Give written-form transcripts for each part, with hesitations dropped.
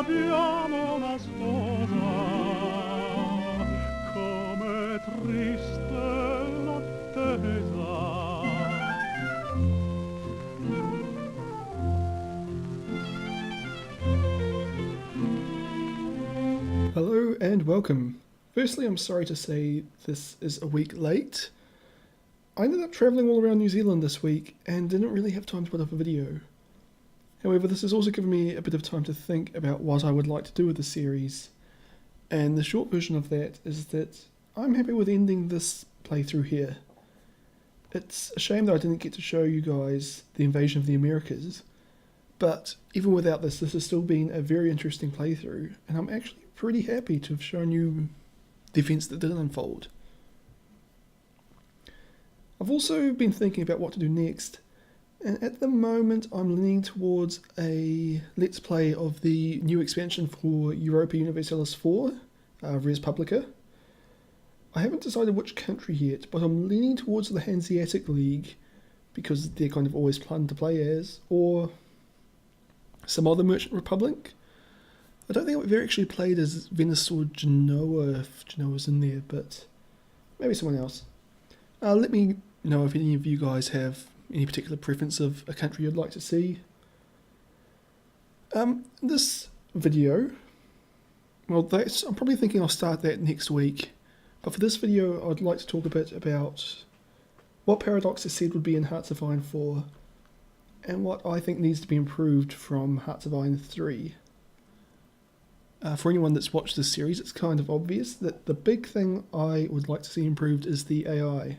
abbiamo una sposa, come triste l'attesa. Hello and welcome. Firstly, I'm sorry to say this is a week late. I ended up travelling all around New Zealand this week and didn't really have time to put up a video. However, this has also given me a bit of time to think about what I would like to do with the series. And the short version of that is that I'm happy with ending this playthrough here. It's a shame that I didn't get to show you guys the invasion of the Americas, but even without this has still been a very interesting playthrough, and I'm actually pretty happy to have shown you the events that didn't unfold. I've also been thinking about what to do next, and at the moment I'm leaning towards a Let's Play of the new expansion for Europa Universalis 4, Res Publica. I haven't decided which country yet, but I'm leaning towards the Hanseatic League, because they're kind of always fun to play as, or some other merchant republic. I don't think I've ever actually played as Venice or Genoa, if Genoa's in there, but maybe someone else. Let me know if any of you guys have any particular preference of a country you'd like to see. This video, well, I'm probably thinking I'll start that next week, but for this video I'd like to talk a bit about what Paradox has said would be in Hearts of Iron 4, and what I think needs to be improved from Hearts of Iron 3. For anyone that's watched this series, it's kind of obvious that the big thing I would like to see improved is the AI.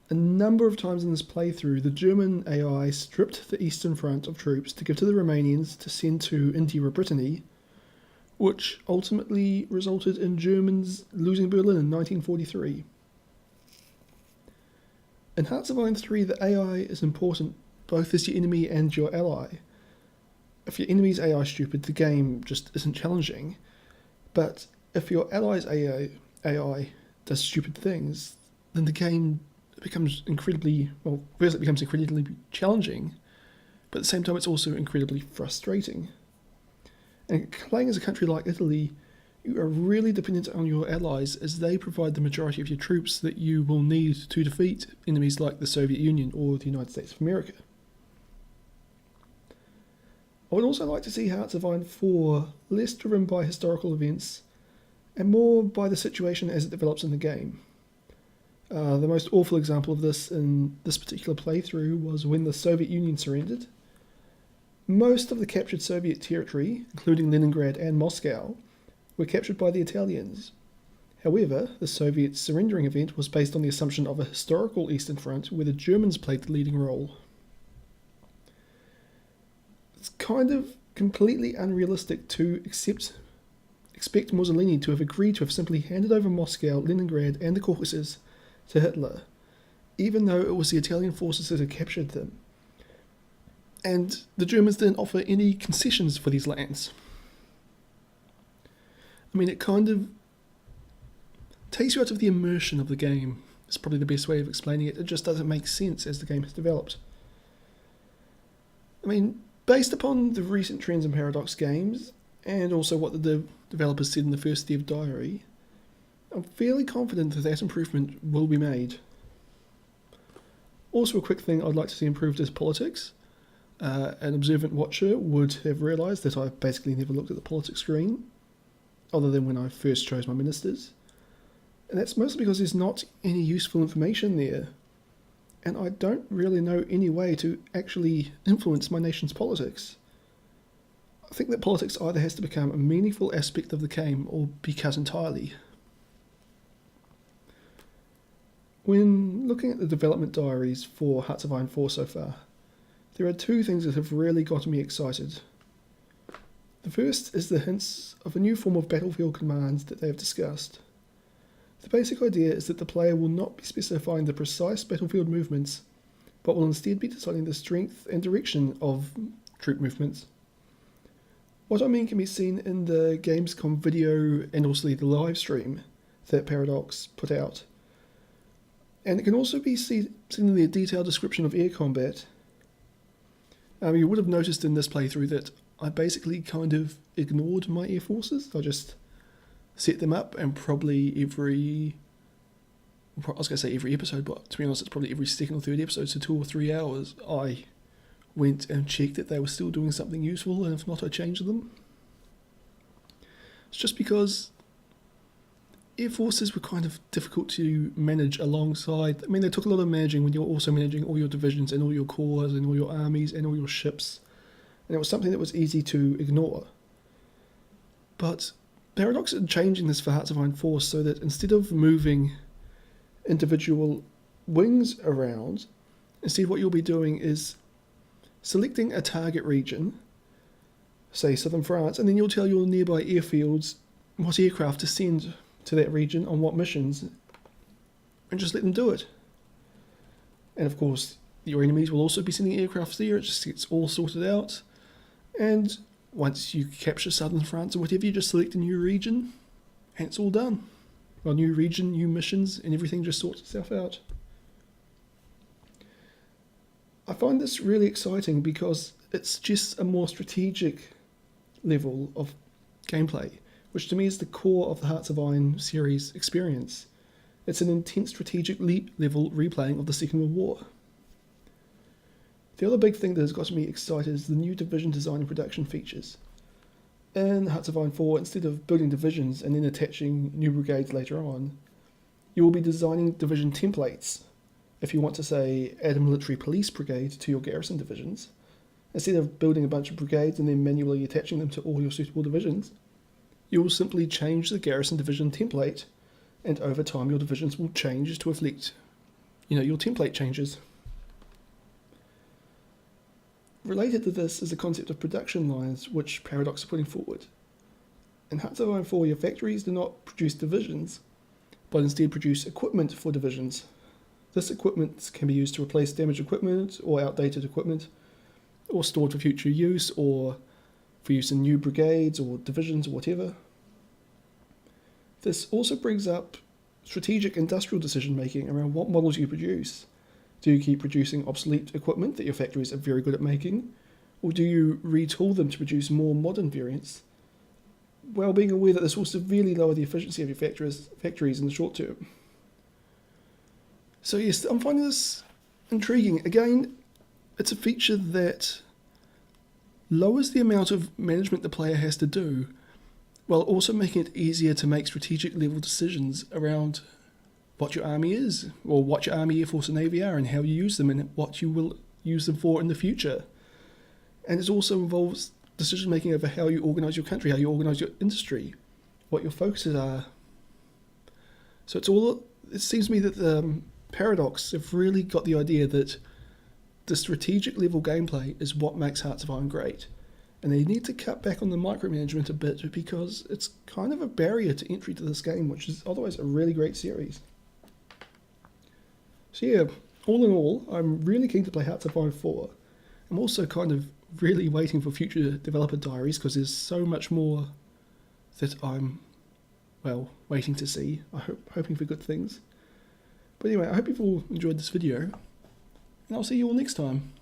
A number of times in this playthrough, the German AI stripped the Eastern Front of troops to give to the Romanians to send to India or Brittany, which ultimately resulted in Germans losing Berlin in 1943. In Hearts of Iron 3, the AI is important both as your enemy and your ally. If your enemy's AI is stupid, the game just isn't challenging. But if your ally's AI does stupid things, then the game becomes incredibly, well, first it becomes incredibly challenging, but at the same time it's also incredibly frustrating. And playing as a country like Italy, you are really dependent on your allies, as they provide the majority of your troops that you will need to defeat enemies like the Soviet Union or the United States of America. I would also like to see Hearts of Iron 4 less driven by historical events and more by the situation as it develops in the game. The most awful example of this in this particular playthrough was when the Soviet Union surrendered. Most of the captured Soviet territory, including Leningrad and Moscow, were captured by the Italians. However, the Soviet surrendering event was based on the assumption of a historical Eastern Front where the Germans played the leading role. It's kind of completely unrealistic to expect Mussolini to have agreed to have simply handed over Moscow, Leningrad and the Caucasus to Hitler, even though it was the Italian forces that had captured them. And the Germans didn't offer any concessions for these lands. I mean, it kind of takes you out of the immersion of the game. It's probably the best way of explaining it. It just doesn't make sense as the game has developed. I mean, based upon the recent trends in Paradox games, and also what the developers said in the first Dev diary, I'm fairly confident that that improvement will be made. Also, a quick thing I'd like to see improved is politics. An observant watcher would have realised that I've basically never looked at the politics screen, other than when I first chose my ministers. And that's mostly because there's not any useful information there, and I don't really know any way to actually influence my nation's politics. I think that politics either has to become a meaningful aspect of the game or be cut entirely. When looking at the development diaries for Hearts of Iron 4 so far, there are two things that have really gotten me excited. The first is the hints of a new form of battlefield commands that they have discussed. The basic idea is that the player will not be specifying the precise battlefield movements, but will instead be deciding the strength and direction of troop movements. What I mean can be seen in the Gamescom video and also the live stream that Paradox put out. And it can also be seen in the detailed description of air combat. You would have noticed in this playthrough that I basically kind of ignored my air forces. I just set them up, and probably every episode, but to be honest, it's probably every second or third episode, so 2 or 3 hours, I went and checked that they were still doing something useful, and if not, I changed them. It's just because air forces were kind of difficult to manage alongside. I mean, they took a lot of managing when you're also managing all your divisions and all your corps and all your armies and all your ships, and it was something that was easy to ignore. But Paradox are changing this for Hearts of Iron 4 so that instead of moving individual wings around, instead what you'll be doing is selecting a target region, say southern France, and then you'll tell your nearby airfields what aircraft to send to that region on what missions, and just let them do it. And of course, your enemies will also be sending aircraft there. It just gets all sorted out, and once you capture southern France or whatever, you just select a new region, and it's all done. A new region, new missions, and everything just sorts itself out. I find this really exciting because it's just a more strategic level of gameplay, which to me is the core of the Hearts of Iron series experience. It's an intense strategic level replaying of the Second World War. The other big thing that has got me excited is the new division design and production features. In Hearts of Iron 4, instead of building divisions and then attaching new brigades later on, you will be designing division templates. If you want to, say, add a military police brigade to your garrison divisions, instead of building a bunch of brigades and then manually attaching them to all your suitable divisions, you will simply change the garrison division template, and over time your divisions will change to reflect, your template changes. Related to this is the concept of production lines, which Paradox are putting forward. In Hearts of Iron 4, your factories do not produce divisions, but instead produce equipment for divisions. This equipment can be used to replace damaged equipment or outdated equipment, or stored for future use, or for use in new brigades or divisions or whatever. This also brings up strategic industrial decision making around what models you produce. Do you keep producing obsolete equipment that your factories are very good at making, or do you retool them to produce more modern variants, while being aware that this will severely lower the efficiency of your factories in the short term? So yes, I'm finding this intriguing. Again, it's a feature that lowers the amount of management the player has to do, while also making it easier to make strategic level decisions around what your army is, or what your army, air force and navy are, and how you use them, and what you will use them for in the future. And it also involves decision making over how you organise your country, how you organise your industry, what your focuses are. So it seems to me that Paradox have really got the idea that the strategic level gameplay is what makes Hearts of Iron great, and they need to cut back on the micromanagement a bit, because it's kind of a barrier to entry to this game, which is otherwise a really great series. So yeah, all in all, I'm really keen to play Hearts of Iron 4. I'm also kind of really waiting for future developer diaries, because there's so much more that I'm, waiting to see. Hoping for good things. But anyway, I hope you've all enjoyed this video, and I'll see you all next time.